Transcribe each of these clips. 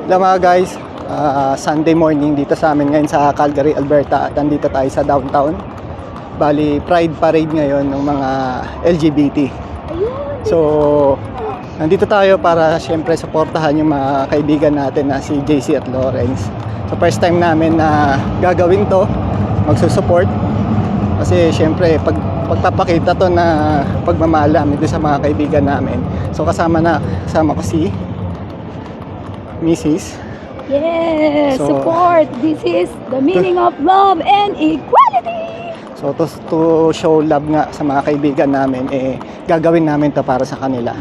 Hello mga guys, Sunday morning dito sa amin ngayon sa Calgary, Alberta. At nandito tayo sa downtown. Bali, Pride Parade ngayon ng mga LGBT. So, nandito tayo para syempre supportahan yung mga kaibigan natin na si JC at Lawrence. So, first time namin na gagawin to, magsusupport. Kasi syempre, pagpapakita to na pagmamahal namin sa mga kaibigan namin. So, kasama ko si Mrs. Yes, support. This is the meaning of love and equality. So to show love nga sa mga kaibigan namin, gagawin namin to para sa kanila.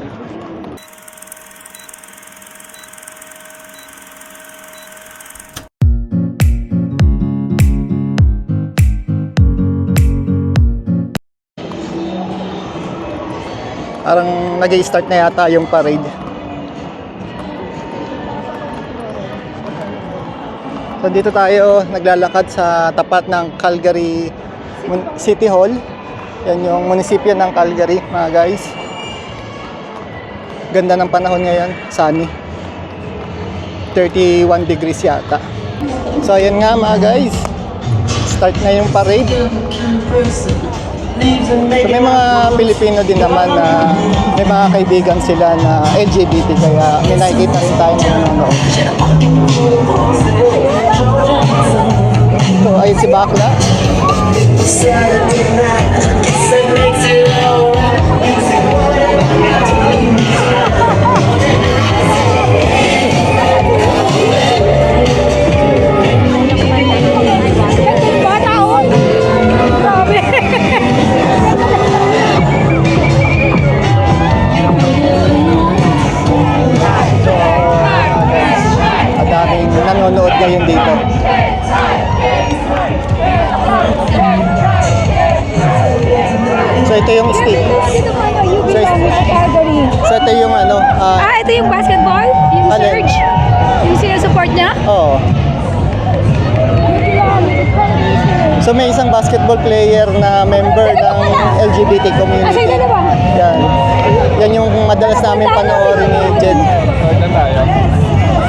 Parang nag-i-start na yata yung parade. So dito tayo naglalakad sa tapat ng Calgary City Hall. Yan yung munisipyo ng Calgary, mga guys. Ganda ng panahon ngayon, sunny. 31 degrees yata. So ayan nga mga guys, start na yung parade. So may mga Pilipino din naman na may mga kaibigan sila na LGBT, kaya may nakikita rin tayo na nanonood. So ayun si Bakla. Adaming nanonood ngayon dito. So ito yung stick. So ito yung ano, ito yung basketball? Yung Surge? Yung sinusupport niya? Oo. So may isang basketball player na member ng LGBT community. Asa na ba? Yan. Yan yung madalas namin panoorin ni Jen.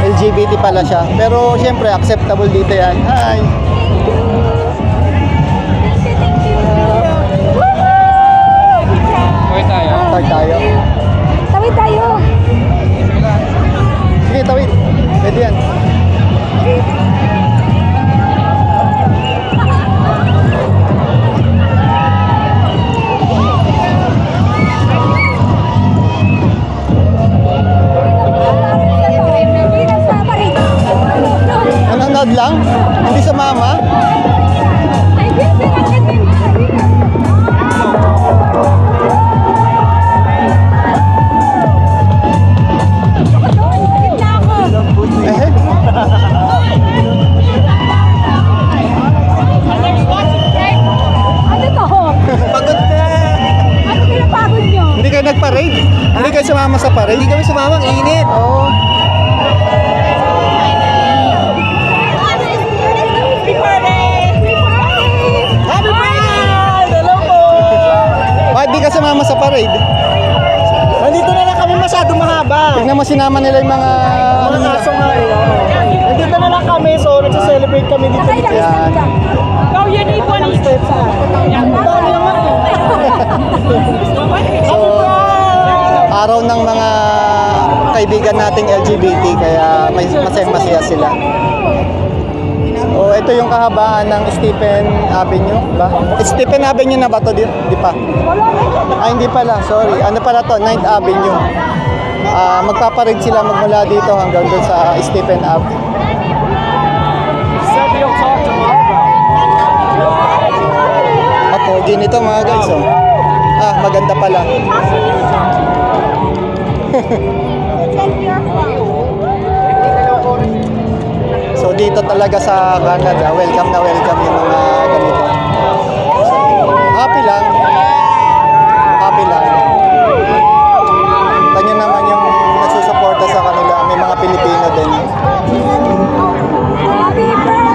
LGBT pala siya. Pero syempre acceptable dito yan. Hi! Tawid tayo. Tawid tayo. Sige, tawid. Pwede yan. Nanonood lang? Hindi sa mama? Hindi kayo nag-parade? Hindi kayo sumama sa parade? Hindi kami sumama, ang init. Oo. Happy Pride! Hello po! Bakit di ka sumama sa parade? Nandito na lang kami masyadong mahaba. Tignan mo, sinama nila yung mga... Mga kaso nga eh. Nandito na lang kami, so nagsa-celebrate kami dito. Yan. Ikaw yan, Ipon. So, araw ng mga kaibigan nating LGBT, kaya masaya sila. So, ito yung kahabaan ng Stephen Avenue ba? Stephen Avenue na ba to? Di pa? Hindi pala, sorry. Ano pala to? 9th Avenue. Magpaparade sila magmula dito hanggang doon sa Stephen Avenue. Pogi nito mga guys, oh. Maganda pala. So dito talaga sa Canada, welcome na welcome yung mga ganito. Happy lang. Happy lang. Tanyo naman yung nagsusuporta sa kanila, may mga Pilipino din. Happy Pride!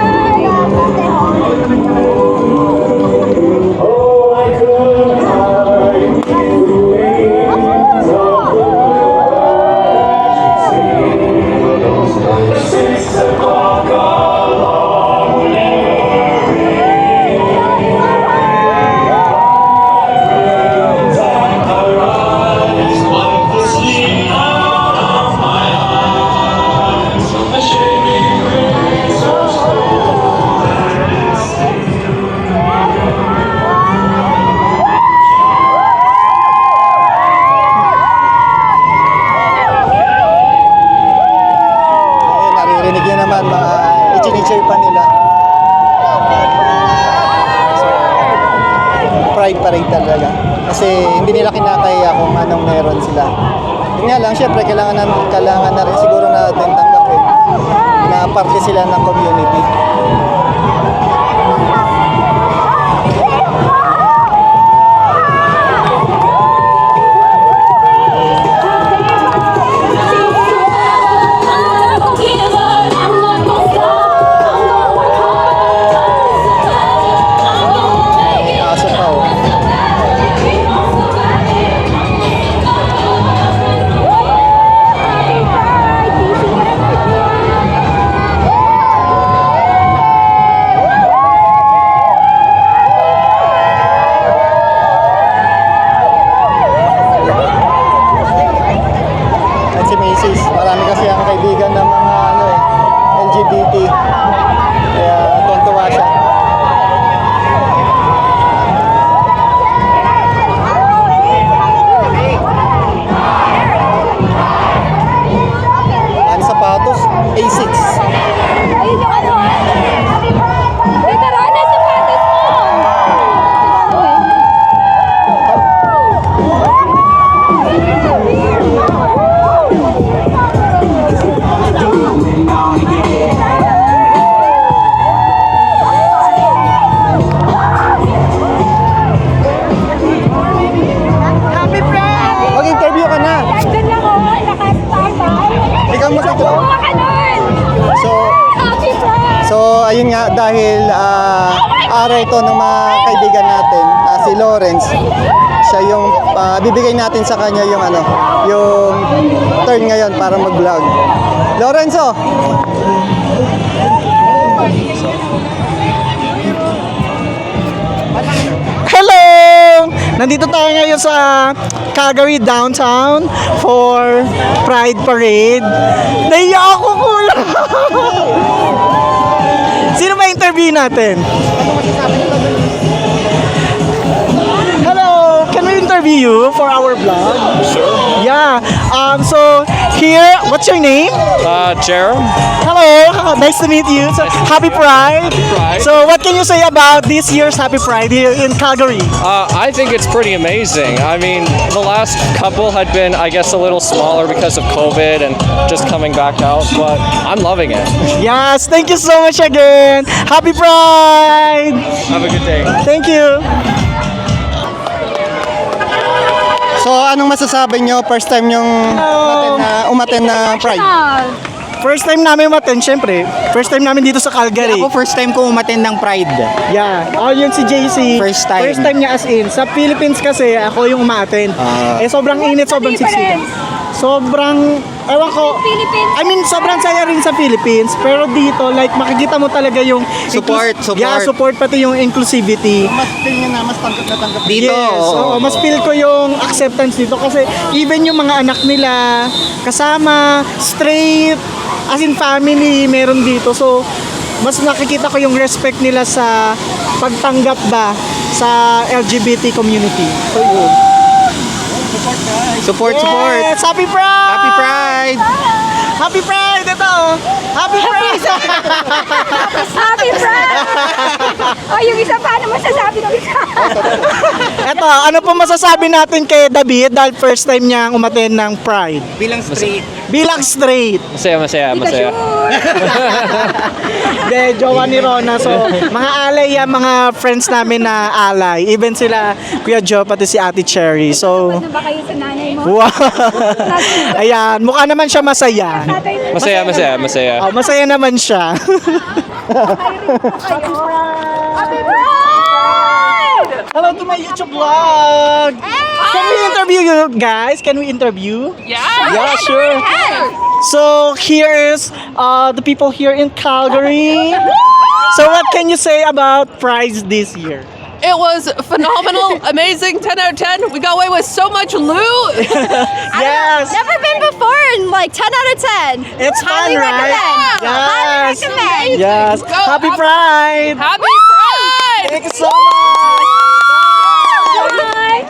naman, mga i-cheer pa nila. So, pride parade talaga. Kasi hindi nila kinakaya kung anong meron sila. Yun nga lang, syempre, kailangan na rin siguro natin tanggapin na parte sila ng community. Aso pa, oh. At si Macy's, marami kasi ang kaibigan ng mga LGBT. Kaya tuwan-tuwa siya. Ang sapatos, A6. Ayun yung ano. Tita Rona, sapatos mo. Mag-interview ka na. Nandun lang ako, naka-standby. Ikaw mag-interview. Buka ka nun. So, Happy Pride! So, ayun nga, dahil araw ito ng mga kaibigan natin, si Lawrence, siya yung bibigay natin sa kanya yung yung turn ngayon para mag-vlog. Lorenzo! Hello! Nandito tayo ngayon sa Calgary downtown for Pride Parade. Naiyak ako, kuya! Sino ba interview natin? Hello! Can we interview you for our vlog? Sure. Yeah. So here, what's your name? Jerem. Hello. Nice to meet you. So, Happy Pride. Pride. So what can you say about this year's Happy Pride here in Calgary? I think it's pretty amazing. I mean, the last couple had been, I guess, a little smaller because of COVID and just coming back out, but I'm loving it. Yes, thank you so much again. Happy Pride. Have a good day. Thank you. So, anong masasabi nyo? First time yung umaten na Pride? First time namin umattend, syempre. First time namin dito sa Calgary. Ako first time ko umattend ng Pride. Yeah. Oh, yun si JC. First time. First time niya as in. Sa Philippines kasi, ako yung uma-attend. Sobrang init, sobrang siksika. Sobrang, ewan ko, Philippines. I mean, sobrang saya rin sa Philippines. Pero dito, like, makikita mo talaga yung Support. Yeah, support pati yung inclusivity. Mas feel nyo na mas tanggap na tanggap Dito, Yes, oo, mas feel ko yung acceptance dito kasi even yung mga anak nila kasama, straight, as in family, meron dito. So, mas nakikita ko yung respect nila sa pagtanggap ba sa LGBT community. So, yun. Support. Yes! Happy Pride! Happy Pride! Happy Pride! Ito! Happy Pride! Happy Pride! Oh, yung isa pa, ano masasabi ng isa? Ito, ano po masasabi natin kay David dahil first time niyang umattend ng Pride? Bilang straight. Bilang straight. Masaya. De, jowa ni Rona. So, mga alay yan, mga friends namin na alay. Even sila, Kuya Joe, pati si Ate Cherry. So, Ano ba kayo sa nanay mo? wow. Ayan, mukha naman siya masaya. Tatay mo. Masaya. Oh, masaya naman siya. Happy Pride! Hello to my YouTube vlog. Can we interview you guys? Can we interview? Yeah, sure. So here is the people here in Calgary. So what can you say about Pride this year? It was phenomenal, amazing, 10 out of 10. We got away with so much loot. Yes. Never been before and like 10 out of 10. It's Highly fun, right? recommend. Highly Yes. recommend. Yes. Go, Happy Pride. Happy Pride! Thank you so much. Bye.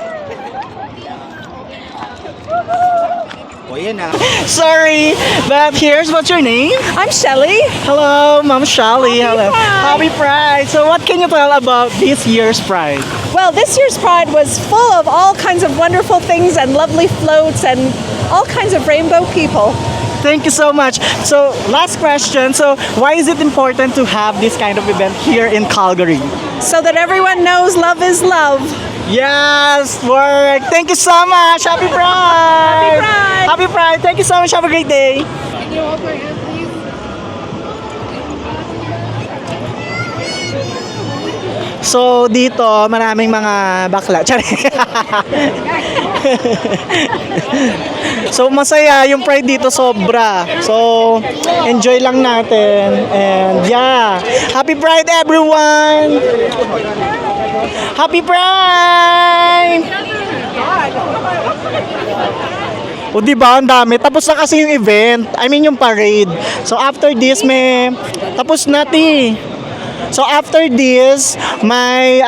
yan ah. Sorry, but here's what's your name? I'm Shelly. Hello, Ma'am Shali. Hello. Happy Pride. So what can you tell about this year's Pride? Well, this year's Pride was full of all kinds of wonderful things and lovely floats and all kinds of rainbow people. Thank you so much. So last question. So why is it important to have this kind of event here in Calgary? So that everyone knows love is love. Yes, work. Thank you so much. Happy Pride. Happy Pride. Happy Pride. Thank you so much. Have a great day. So dito, maraming mga bakla. Tsari. So masaya yung Pride dito sobra. So enjoy lang natin. And yeah, Happy Pride everyone. Happy Pride. O diba, ang dami. Tapos na kasi yung event. I mean yung parade. So after this may tapos na ti. So after this, may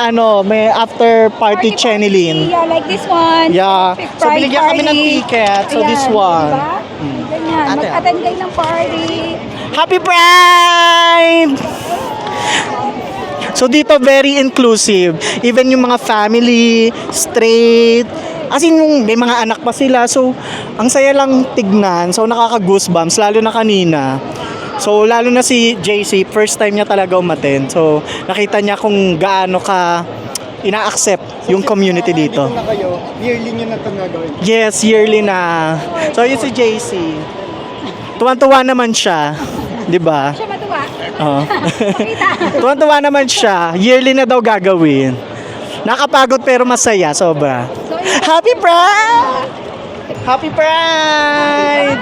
after party Chenilin. Yeah, like this one. Yeah. Big So pride binigyan kami ng party. ticket. So this Ayan, one. Diba? Ganyan. Ate. Mag-attend kayo ng party. Happy Pride! So dito very inclusive. Even yung mga family, straight, as in yung may mga anak pa sila. So ang saya lang tignan. So nakaka-goosebumps lalo na kanina. So lalo na si JC, first time niya talaga umattend. So nakita niya kung gaano ka ina-accept yung community dito. Na kayo, yearly nyo na ito gagawin. Yes, yearly na. So yun si JC. Tuwan-tuwa naman siya. 'Di ba? Siya matuwa. Oo. Pakita. Tuwan-tuwa naman siya. Yearly na daw gagawin. Nakapagod pero masaya, sobra. So, Happy Pride! Happy Pride!